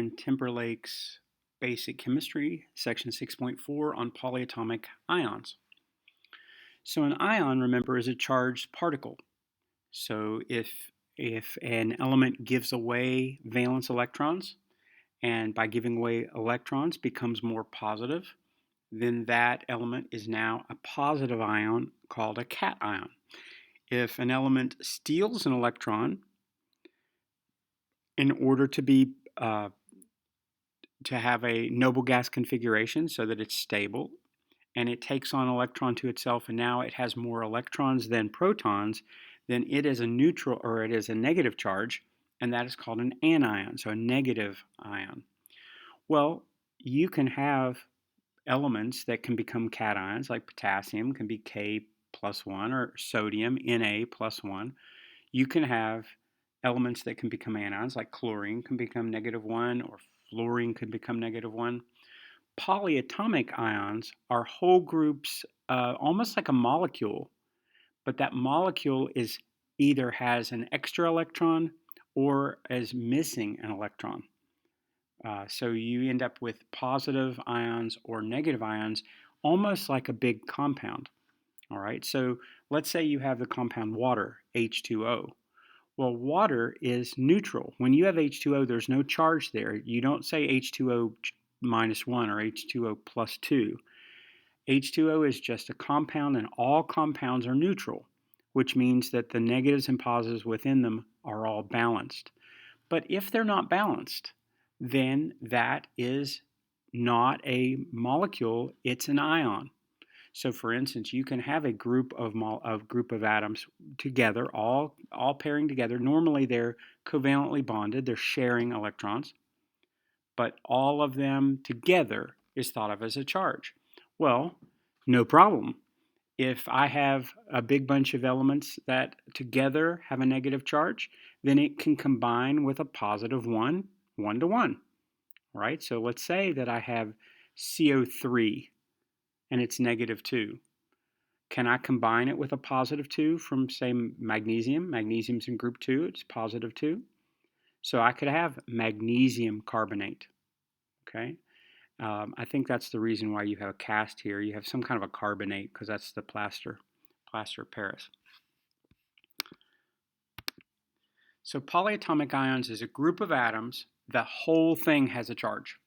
in Timberlake's Basic Chemistry, section 6.4 on polyatomic ions. So an ion, remember, is a charged particle. So if an element gives away valence electrons, and by giving away electrons becomes more positive, then that element is now a positive ion called a cation. If an element steals an electron in order to have a noble gas configuration so that it's stable, and it takes on an electron to itself, and now it has more electrons than protons, then it is a neutral, or it is a negative charge, and that is called an anion, so a negative ion. Well, you can have elements that can become cations, like potassium can be K plus 1, or sodium Na plus 1. You can have elements that can become anions, like chlorine can become -1, or fluorine can become -1. Polyatomic ions are whole groups, almost like a molecule, but that molecule is either has an extra electron or is missing an electron. So you end up with positive ions or negative ions, almost like a big compound. All right, so let's say you have the compound water, H2O. Well, water is neutral. When you have H2O, there's no charge there. You don't say H2O minus 1 or H2O plus 2. H2O is just a compound, and all compounds are neutral, which means that the negatives and positives within them are all balanced. But if they're not balanced, then that is not a molecule, it's an ion. So for instance, you can have a group of atoms together, all pairing together. Normally they're covalently bonded, they're sharing electrons, but all of them together is thought of as a charge. Well, no problem. If I have a big bunch of elements that together have a negative charge, then it can combine with a positive 1, 1 to 1. Right? So let's say that I have CO3 and it's -2. Can I combine it with a positive 2 from, say, magnesium? Magnesium's in group 2, it's positive 2. So I could have magnesium carbonate. Okay? I think that's the reason why you have a cast here. You have some kind of a carbonate because that's the plaster of Paris. So polyatomic ions is a group of atoms. The whole thing has a charge.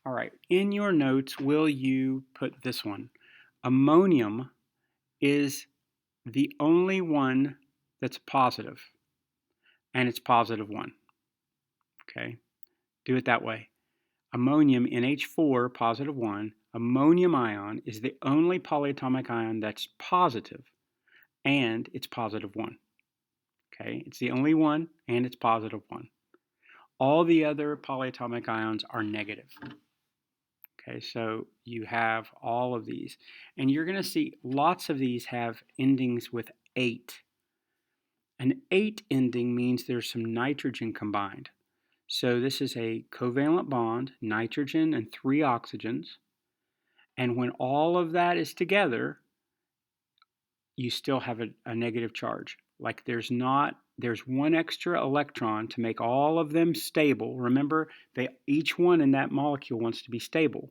All right, in your notes, will you put this one? Ammonium is the only one that's positive, and it's positive 1. Okay, do it that way. Ammonium, NH4, positive 1. Ammonium ion is the only polyatomic ion that's positive, and it's positive 1. Okay, it's the only one, and it's positive 1. All the other polyatomic ions are negative. Okay, so you have all of these, and you're going to see lots of these have endings with 8. An 8 ending means there's some nitrogen combined. So this is a covalent bond, nitrogen and 3 oxygens, and when all of that is together, you still have a negative charge. Like there's 1 extra electron to make all of them stable. Remember, each one in that molecule wants to be stable.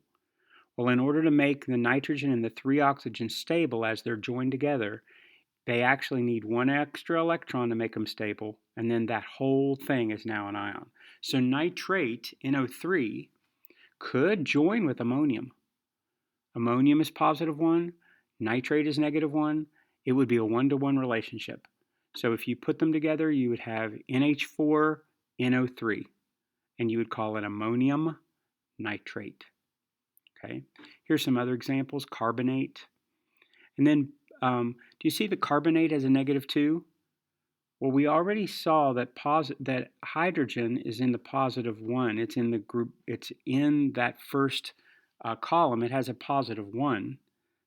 Well, in order to make the nitrogen and the 3 oxygens stable as they're joined together, they actually need 1 extra electron to make them stable, and then that whole thing is now an ion. So nitrate, NO3, could join with ammonium. Ammonium is positive 1, nitrate is negative 1. It would be a 1-to-1 relationship. So if you put them together, you would have NH4, NO3, and you would call it ammonium nitrate. Okay, here's some other examples. Carbonate. And then, do you see the carbonate has a -2? Well, we already saw that that hydrogen is in the positive 1. It's in the group. It's in that first column. It has a positive 1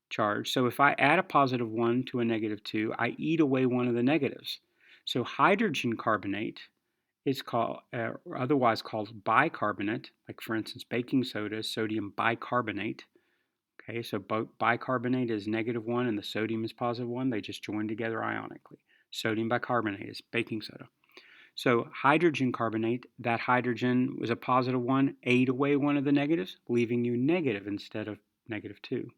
charge. So if I add a positive 1 to a -2, I eat away one of the negatives. So hydrogen carbonate is called, otherwise called bicarbonate, like for instance baking soda is sodium bicarbonate. Okay, so bicarbonate is -1 and the sodium is positive 1. They just join together ionically. Sodium bicarbonate is baking soda. So hydrogen carbonate, that hydrogen was a positive one, ate away one of the negatives, leaving you negative instead of -2.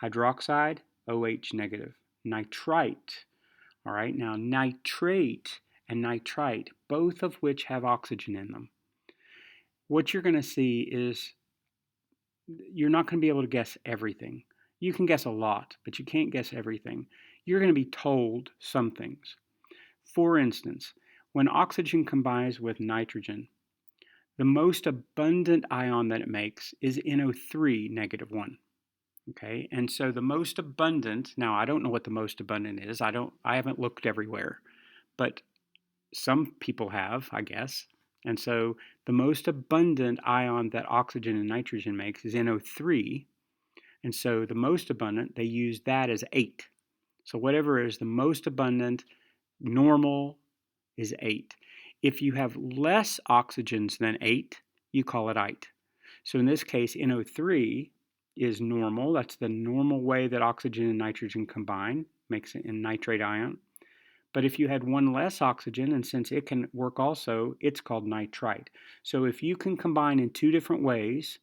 Hydroxide, OH negative. Nitrite, all right, now nitrate and nitrite, both of which have oxygen in them. What you're going to see is you're not going to be able to guess everything. You can guess a lot, but you can't guess everything. You're going to be told some things. For instance, when oxygen combines with nitrogen, the most abundant ion that it makes is NO3 -1. Okay, and so the most abundant, now I don't know what the most abundant is. I haven't looked everywhere, but some people have, I guess. And so the most abundant ion that oxygen and nitrogen makes is NO3. And so the most abundant, they use that as 8. So whatever is the most abundant, normal is 8. If you have less oxygens than 8, you call it ite. So in this case, NO3 is normal. That's the normal way that oxygen and nitrogen combine, makes it a nitrate ion. But if you had one less oxygen, and since it can work also, it's called nitrite. So if you can combine in two different ways,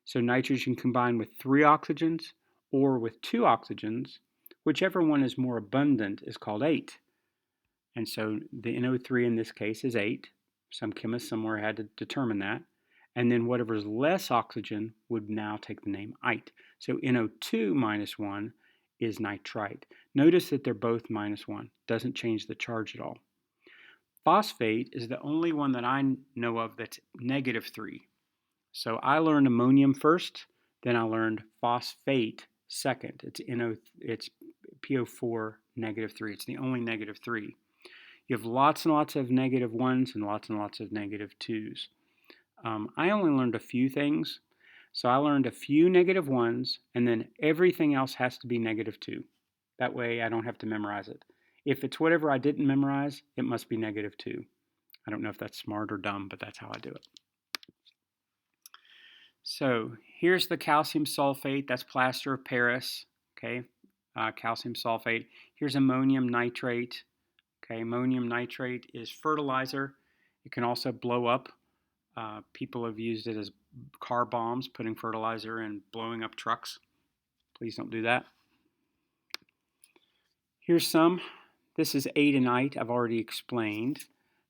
so nitrogen combined with 3 oxygens or with 2 oxygens, whichever one is more abundant is called 8. And so the NO3 in this case is 8. Some chemist somewhere had to determine that. And then whatever's less oxygen would now take the name ite. So NO2 -1 is nitrite. Notice that they're both -1. Doesn't change the charge at all. Phosphate is the only one that I know of that's -3. So I learned ammonium first, then I learned phosphate second. It's PO4 -3. It's the only -3. You have lots and lots of -1s and lots of -2s. I only learned a few things. So I learned a few -1s, and then everything else has to be -2. That way I don't have to memorize it. If it's whatever I didn't memorize, it must be -2. I don't know if that's smart or dumb, but that's how I do it. So here's the calcium sulfate. That's plaster of Paris. Okay, calcium sulfate. Here's ammonium nitrate. Okay, ammonium nitrate is fertilizer. It can also blow up. People have used it as car bombs, putting fertilizer and blowing up trucks. Please don't do that. Here's some. This is adenite, I've already explained.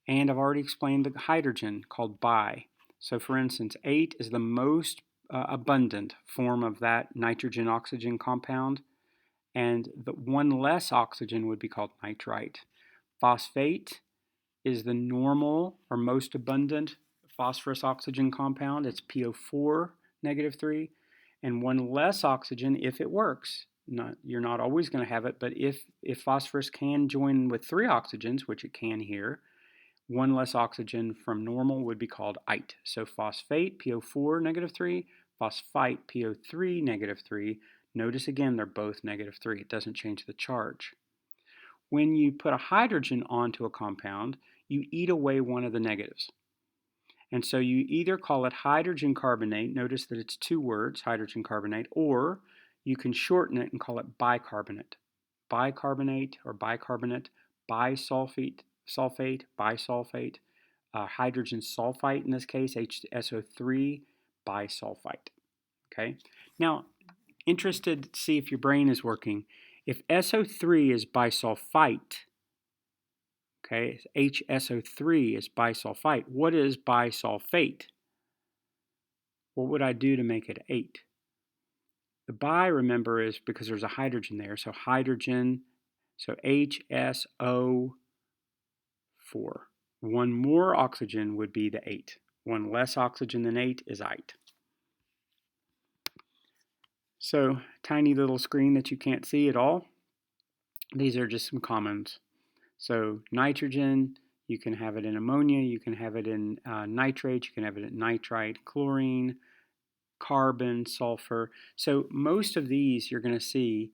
And I've already explained the hydrogen called bi. So for instance, 8 is the most abundant form of that nitrogen-oxygen compound. And the one less oxygen would be called nitrite. Phosphate is the normal or most abundant phosphorus-oxygen compound. It's PO4 -3. And one less oxygen, if it works, you're not always going to have it, but if phosphorus can join with 3 oxygens, which it can here, one less oxygen from normal would be called ite. So phosphate, PO4 -3, phosphite, PO3 -3. Notice again, they're both -3. It doesn't change the charge. When you put a hydrogen onto a compound, you eat away one of the negatives. And so you either call it hydrogen carbonate, notice that it's 2 words, hydrogen carbonate, or you can shorten it and call it bicarbonate. Bicarbonate or bicarbonate, bisulfate, bisulfate, hydrogen sulfite in this case, HSO3 bisulfite. Okay. Now, interested to see if your brain is working. If SO3 is bisulfite, okay, HSO3 is bisulfite. What is bisulfate? What would I do to make it 8? The bi, remember, is because there's a hydrogen there. So hydrogen, so HSO4. One more oxygen would be the 8. One less oxygen than 8 is ite. So tiny little screen that you can't see at all. These are just some commons. So nitrogen, you can have it in ammonia, you can have it in nitrate, you can have it in nitrite, chlorine, carbon, sulfur. So most of these you're going to see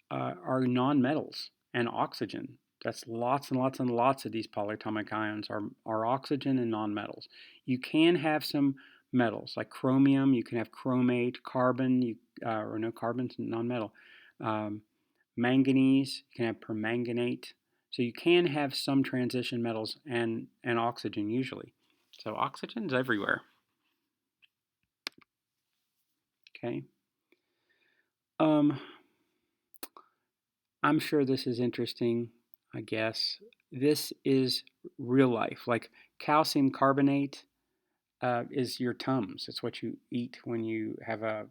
are nonmetals and oxygen. That's lots and lots and lots of these polyatomic ions are oxygen and nonmetals. You can have some metals like chromium, you can have chromate, carbon, carbon's nonmetal. Manganese, you can have permanganate. So you can have some transition metals and oxygen usually. So oxygen's everywhere. Okay. I'm sure this is interesting, I guess. This is real life. Like calcium carbonate is your Tums. It's what you eat when you have a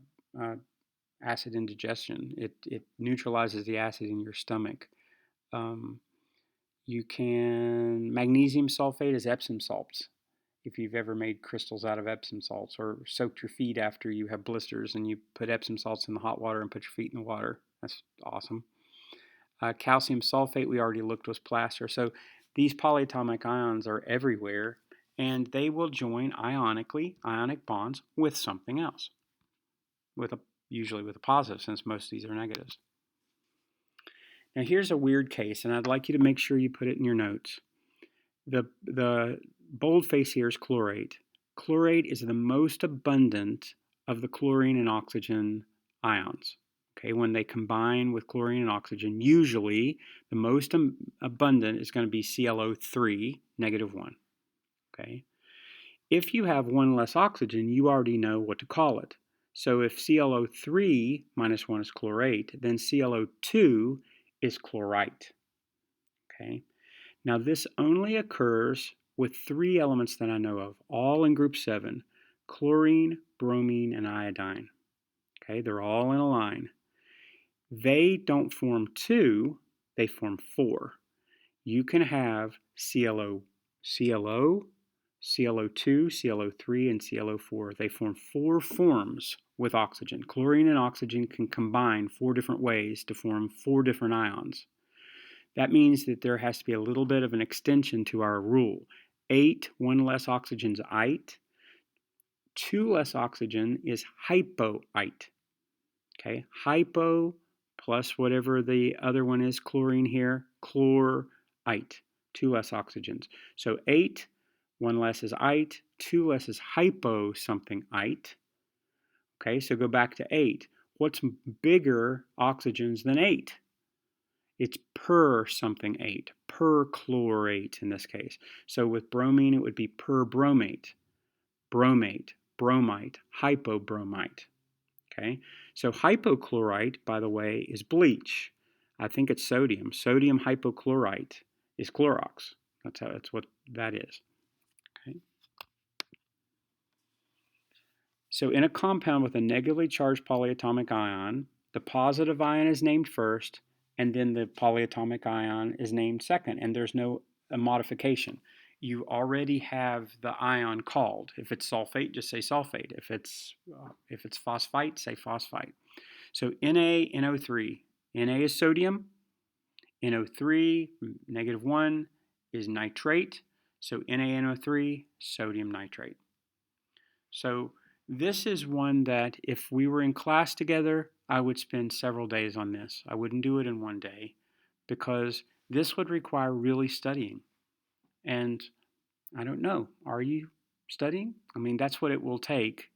acid indigestion. It neutralizes the acid in your stomach. You can magnesium sulfate is Epsom salts. If you've ever made crystals out of Epsom salts or soaked your feet after you have blisters and you put Epsom salts in the hot water and put your feet in the water, that's awesome. Calcium sulfate we already looked was plaster. So these polyatomic ions are everywhere, and they will join ionic bonds with something else, usually with a positive, since most of these are negatives. Now here's a weird case, and I'd like you to make sure you put it in your notes. The boldface here is chlorate. Chlorate is the most abundant of the chlorine and oxygen ions. Okay, when they combine with chlorine and oxygen, usually the most abundant is going to be ClO3, -1. Okay, if you have one less oxygen, you already know what to call it. So if ClO3 -1 is chlorate, then ClO2 is chlorite. Okay, now this only occurs with 3 elements that I know of, all in group 7: chlorine, bromine, and iodine. Okay, they're all in a line. They don't form 2, they form 4. You can have ClO, ClO, ClO2, ClO3, and ClO4. They form 4 forms with oxygen. Chlorine and oxygen can combine 4 different ways to form 4 different ions. That means that there has to be a little bit of an extension to our rule. 8, 1 less oxygen is ite. 2 less oxygen is hypoite. Okay, hypo plus whatever the other one is, chlorine here, chlorite, 2 less oxygens. So 8, 1 less is ite, 2 less is hypo something ite. Okay, so go back to 8. What's bigger oxygens than 8? It's per something 8, perchlorate in this case. So with bromine, it would be perbromate, bromate, bromite, hypobromite. Okay, so hypochlorite, by the way, is bleach. I think it's sodium. Sodium hypochlorite is Clorox. That's what that is. Okay. So in a compound with a negatively charged polyatomic ion, the positive ion is named first, and then the polyatomic ion is named second, and there's no modification. You already have the ion called. If it's sulfate, just say sulfate. If it's phosphite, say phosphite. So NaNO3. Na is sodium. NO3, -1, is nitrate. So NaNO3, sodium nitrate. So this is one that if we were in class together, I would spend several days on this. I wouldn't do it in one day because this would require really studying. And I don't know, are you studying? I mean, that's what it will take.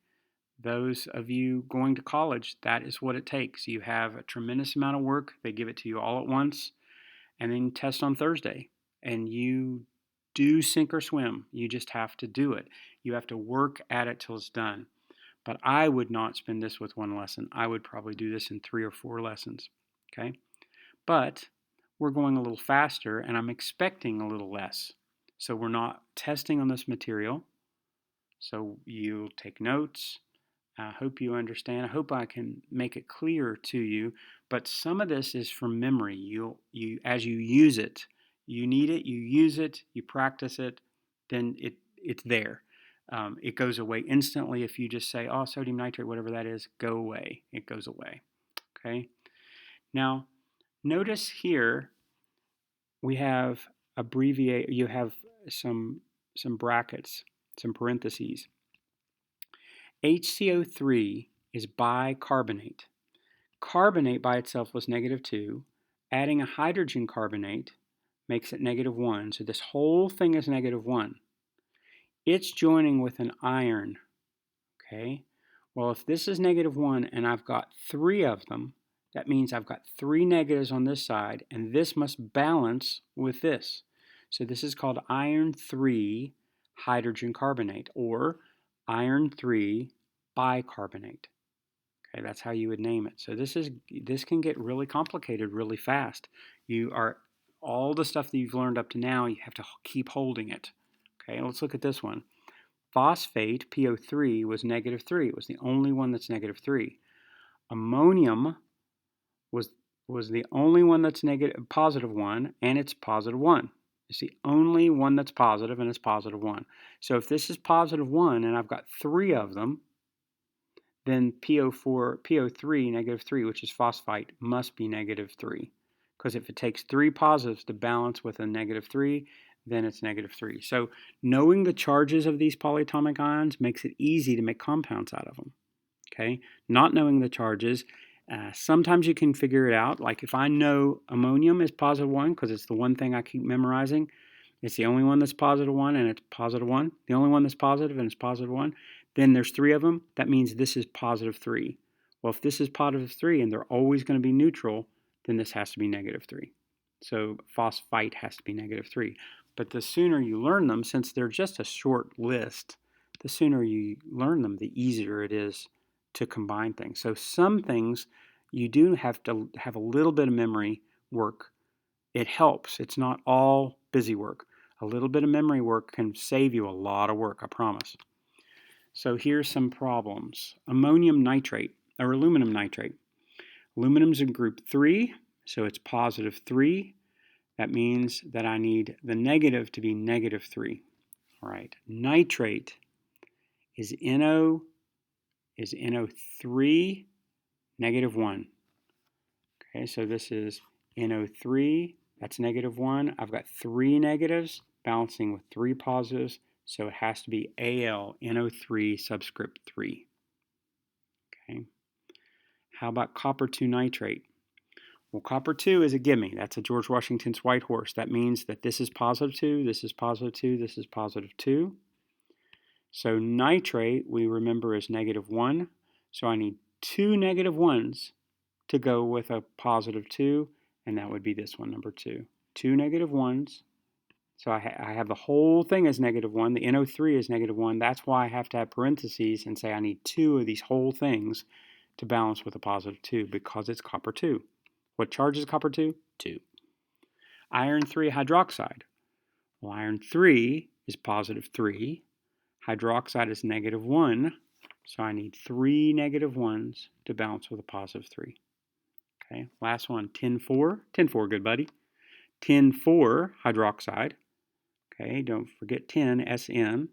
Those of you going to college, that is what it takes. You have a tremendous amount of work. They give it to you all at once, and then test on Thursday. And you do sink or swim. You just have to do it. You have to work at it till it's done. But I would not spend this with one lesson. I would probably do this in 3 or 4 lessons. Okay? But we're going a little faster, and I'm expecting a little less. So we're not testing on this material. So you'll take notes. I hope you understand. I hope I can make it clear to you. But some of this is from memory. As you use it, you need it, you use it, you practice it, then it's there. It goes away instantly if you just say, oh, sodium nitrate, whatever that is, go away. It goes away. Okay. Now, notice here we have you have some brackets, some parentheses. HCO3 is bicarbonate. Carbonate by itself was -2. Adding a hydrogen carbonate makes it -1. So this whole thing is -1. It's joining with an iron. Okay. Well, if this is -1 and I've got 3 of them, That means I've got 3 negatives on this side, and this must balance with this. So this is called iron 3 hydrogen carbonate, or iron 3 bicarbonate. Okay, that's how you would name it. So this can get really complicated really fast. All the stuff that you've learned up to now, you have to keep holding it. Okay, let's look at this one. Phosphate, PO3, was -3. It was the only one that's -3. Ammonium was the only one that's positive 1, and it's positive 1. It's the only one that's positive, and it's positive 1. So if this is positive 1, and I've got 3 of them, then PO3, -3, which is phosphite, must be -3. Because if it takes 3 positives to balance with a -3, then it's -3. So knowing the charges of these polyatomic ions makes it easy to make compounds out of them. Okay, not knowing the charges, sometimes you can figure it out. Like if I know ammonium is positive 1, because it's the one thing I keep memorizing, it's the only one that's positive 1 and it's positive 1, the only one that's positive and it's positive 1, then there's 3 of them. That means this is positive 3. Well, if this is positive 3 and they're always going to be neutral, then this has to be -3. So phosphite has to be -3. But the sooner you learn them, since they're just a short list, the sooner you learn them, the easier it is to combine things. So some things you do have to have a little bit of memory work. It helps. It's not all busy work. A little bit of memory work can save you a lot of work, I promise. So here's some problems. Ammonium nitrate, or aluminum nitrate. Aluminum's in group 3, so it's +3. That means that I need the negative to be -3. All right, nitrate is NO3, -1. Okay, so this is NO3, that's -1. I've got 3 negatives balancing with 3 positives, so it has to be Al, NO3 subscript 3. Okay. How about copper 2 nitrate? Well, copper 2 is a gimme. That's a George Washington's white horse. That means that this is +2, this is +2, this is +2. So nitrate, we remember, is -1. So I need 2 -1s to go with a +2, and that would be this one, number 2. 2 -1s. So I have the whole thing as -1. The NO3 is -1. That's why I have to have parentheses and say I need 2 of these whole things to balance with a +2, because it's copper 2. What charge is copper 2? 2. Iron 3 hydroxide. Well, iron 3 is +3. Hydroxide is -1. So I need 3 -1s to balance with a +3. Okay, last one, tin-4. Tin-4, good buddy. Tin-4 hydroxide. Okay, don't forget tin, SN.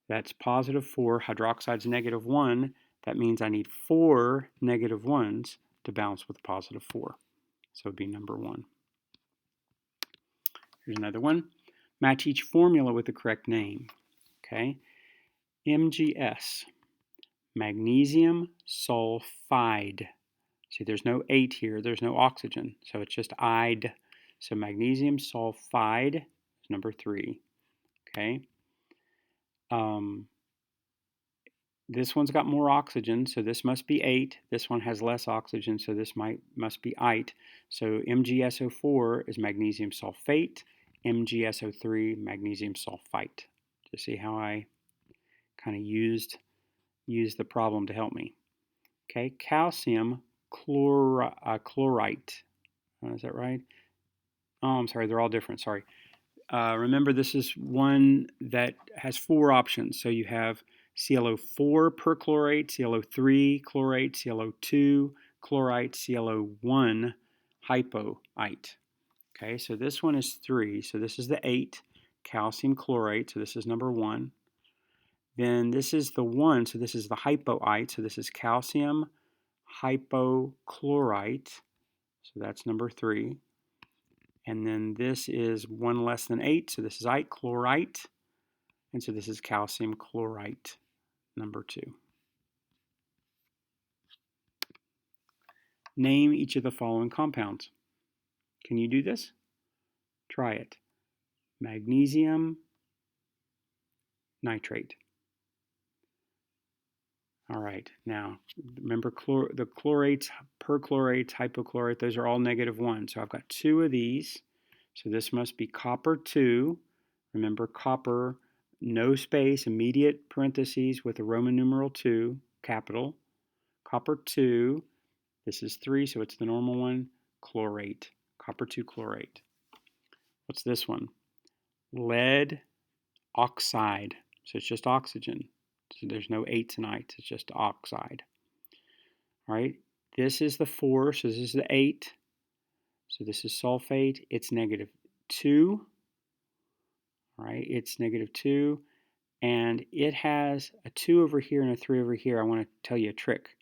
That's +4. Hydroxide's -1. That means I need 4 -1s to balance with a +4. So it would be number 1. Here's another one. Match each formula with the correct name. Okay, MgS, magnesium sulfide. See, there's no 8 here, there's no oxygen, so it's just ide. So magnesium sulfide is number 3. Okay. This one's got more oxygen, so this must be 8. This one has less oxygen, so this must be ite. So MgSO4 is magnesium sulfate, MgSO3 magnesium sulfite. To see how I kind of used the problem to help me. Okay, calcium chlorite. Is that right? Oh, I'm sorry, they're all different. Sorry. Remember, this is one that has 4 options. So you have ClO4 perchlorate, ClO3 chlorate, ClO2 chlorite, ClO1 hypoite. Okay, so this one is 3. So this is the 8, calcium chlorate. So this is number 1. Then this is the 1. So this is the hypoite. So this is calcium hypochlorite. So that's number 3. And then this is 1 less than 8, so this is ite chlorite. And so this is calcium chlorite, number 2. Name each of the following compounds. Can you do this? Try it. Magnesium nitrate. All right, now remember the chlorates, perchlorates, hypochlorite, those are all -1. So I've got 2 of these. So this must be copper 2. Remember copper, no space, immediate parentheses with a Roman numeral 2, capital. Copper 2, this is 3, so it's the normal one, chlorate, copper 2 chlorate. What's this one? Lead oxide, so it's just oxygen. So there's no 8 tonight, it's just oxide. All right, this is the 4, so this is the 8. So this is sulfate, it's -2. All right, it's -2. And it has a 2 over here and a 3 over here. I want to tell you a trick.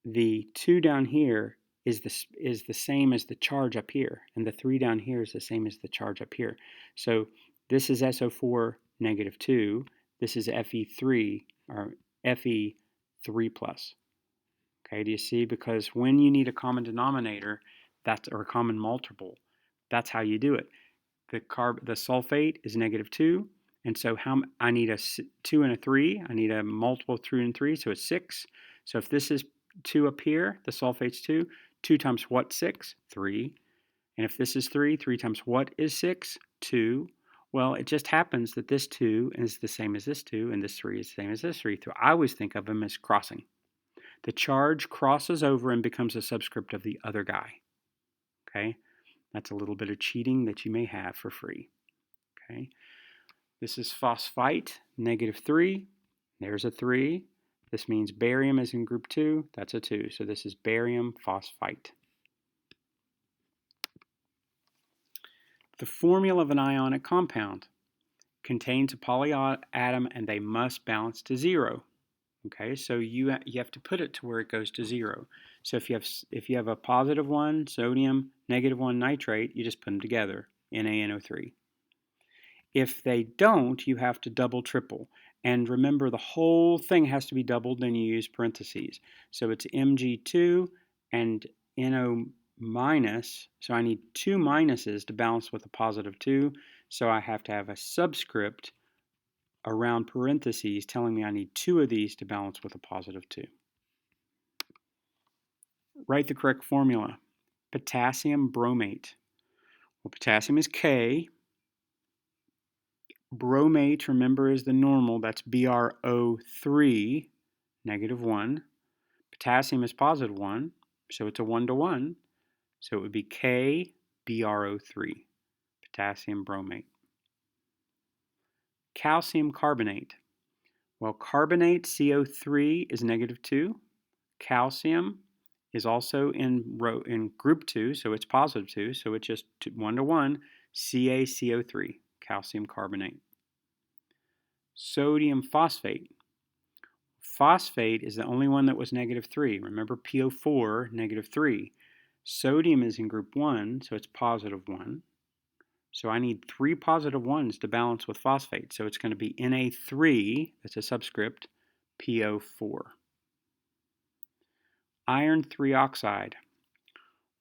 The 2 down here is the same as the charge up here, and the 3 down here is the same as the charge up here. So this is SO4 -2. This is Fe3 or Fe3 plus. Okay, do you see? Because when you need a common denominator, or a common multiple, that's how you do it. The sulfate is -2, and so I need a 2 and a 3. I need a multiple of 2 and 3, so it's 6. So if this is 2 up here, the sulfate's 2. 2 times what? 6? 3. And if this is 3, 3 times what is 6? 2. Well, it just happens that this 2 is the same as this 2, and this 3 is the same as this 3. So I always think of them as crossing. The charge crosses over and becomes a subscript of the other guy. Okay? That's a little bit of cheating that you may have for free. Okay? This is phosphite, -3. There's a 3. This means barium is in group 2. That's a 2. So this is barium phosphite. The formula of an ionic compound contains a polyatom and they must balance to 0. Okay, so you have to put it to where it goes to 0. So if you have a +1 sodium, -1 nitrate, you just put them together, NaNO3. If they don't, you have to double, triple. And remember, the whole thing has to be doubled, then you use parentheses. So it's Mg2 and NO minus, so I need 2 minuses to balance with a +2, so I have to have a subscript around parentheses telling me I need 2 of these to balance with a +2. Write the correct formula. Potassium bromate. Well, potassium is K. Bromate, remember, is the normal. That's BrO3, -1. Potassium is +1, so it's a 1-to-1. So it would be KBrO3, potassium bromate. Calcium carbonate. Well, carbonate, CO3, is -2. Calcium is also in group 2, so it's +2, so it's just 1-to-1, CaCO3, calcium carbonate. Sodium phosphate. Phosphate is the only one that was -3. Remember PO4, -3. Sodium is in group 1, so it's +1. So I need 3 +1s to balance with phosphate. So it's going to be Na3, that's a subscript, PO4. Iron 3 oxide.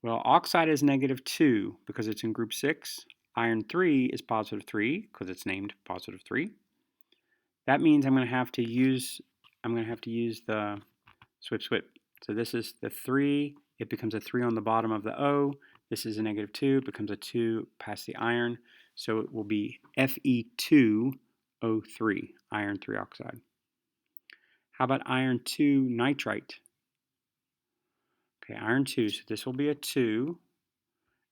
Well, oxide is -2 because it's in group 6. Iron 3 is +3 because it's named +3. That means I'm going to have to use the swip. So this is the 3. It becomes a 3 on the bottom of the O. This is a -2. It becomes a 2 past the iron. So it will be Fe2O3, iron 3 oxide. How about iron 2 nitrite? Okay, iron 2. So this will be a 2.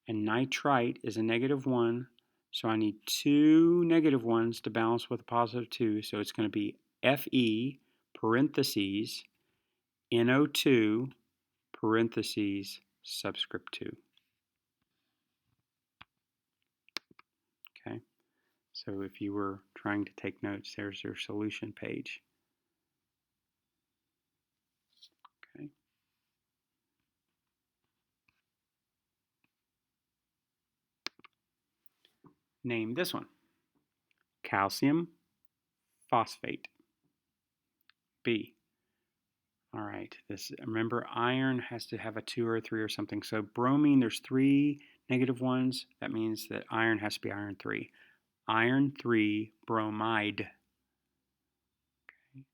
And nitrite is a -1. So I need 2 -1s to balance with a +2. So it's going to be Fe parentheses NO2 parentheses subscript 2. Okay, so if you were trying to take notes, there's your solution page. Okay. Name this one. Calcium phosphate. B. All right, remember iron has to have a 2 or a 3 or something. So bromine, there's 3 -1s. That means that iron has to be iron 3. Iron 3 bromide. Okay.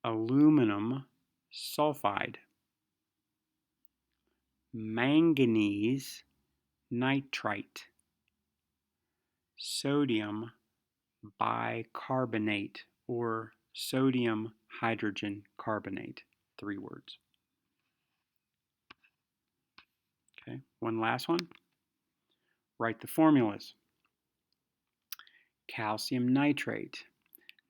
aluminum sulfide, manganese nitrite, sodium bicarbonate, or sodium hydrogen carbonate. 3 words. Okay, one last one. Write the formulas. Calcium nitrate.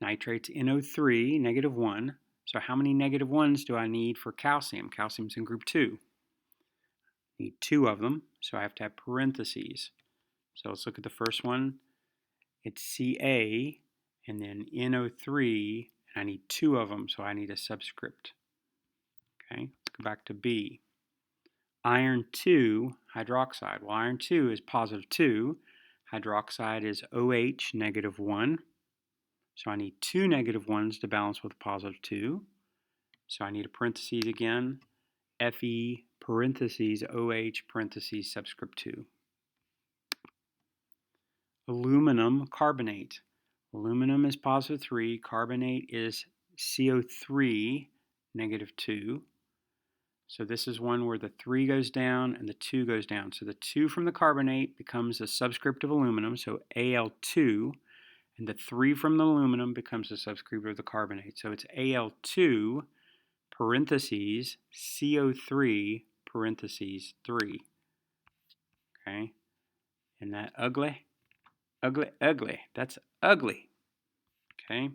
Nitrate's NO3, -1. So how many -1s do I need for calcium? Calcium's in group 2. I need 2 of them, so I have to have parentheses. So let's look at the first one. It's Ca, and then NO3, and I need 2 of them, so I need a subscript. Okay, let's go back to B. Iron 2 hydroxide. Well, iron 2 is +2. Hydroxide is OH, -1. So I need 2 -1s to balance with a +2. So I need a parentheses again. Fe parentheses OH parentheses subscript 2. Aluminum carbonate. Aluminum is +3. Carbonate is CO3, -2. So this is one where the 3 goes down and the 2 goes down. So the 2 from the carbonate becomes a subscript of aluminum, so Al2, and the 3 from the aluminum becomes a subscript of the carbonate. So it's Al2 parentheses CO3 parentheses 3. Okay? Isn't that ugly? Ugly, ugly. That's ugly. Okay?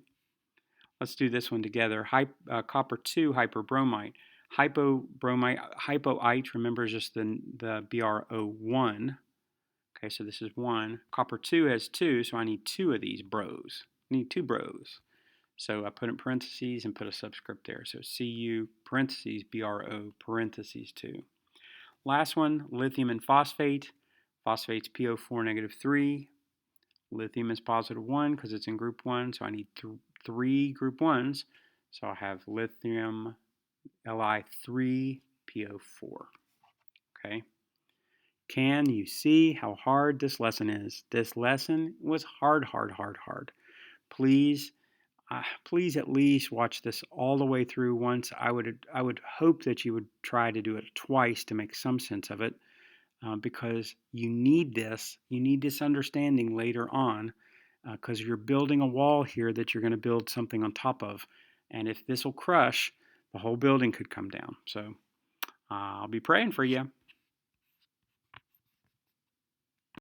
Let's do this one together. Copper 2 hyperbromite. Hypoite, remember, is just the BrO1. Okay, so this is 1. Copper 2 has 2, so I need 2 of these bros. I need 2 bros. So I put in parentheses and put a subscript there. So Cu parentheses BrO parentheses 2. Last one, lithium and phosphate. Phosphate's PO4 -3. Lithium is +1 because it's in group 1, so I need 3 group 1s. So I have lithium Li3PO4. Okay. Can you see how hard this lesson is? This lesson was hard. Please, please at least watch this all the way through once. I would hope that you would try to do it twice to make some sense of it, because you need this. You need this understanding later on, because you're building a wall here that you're going to build something on top of. And if this will crush, the whole building could come down. So I'll be praying for you.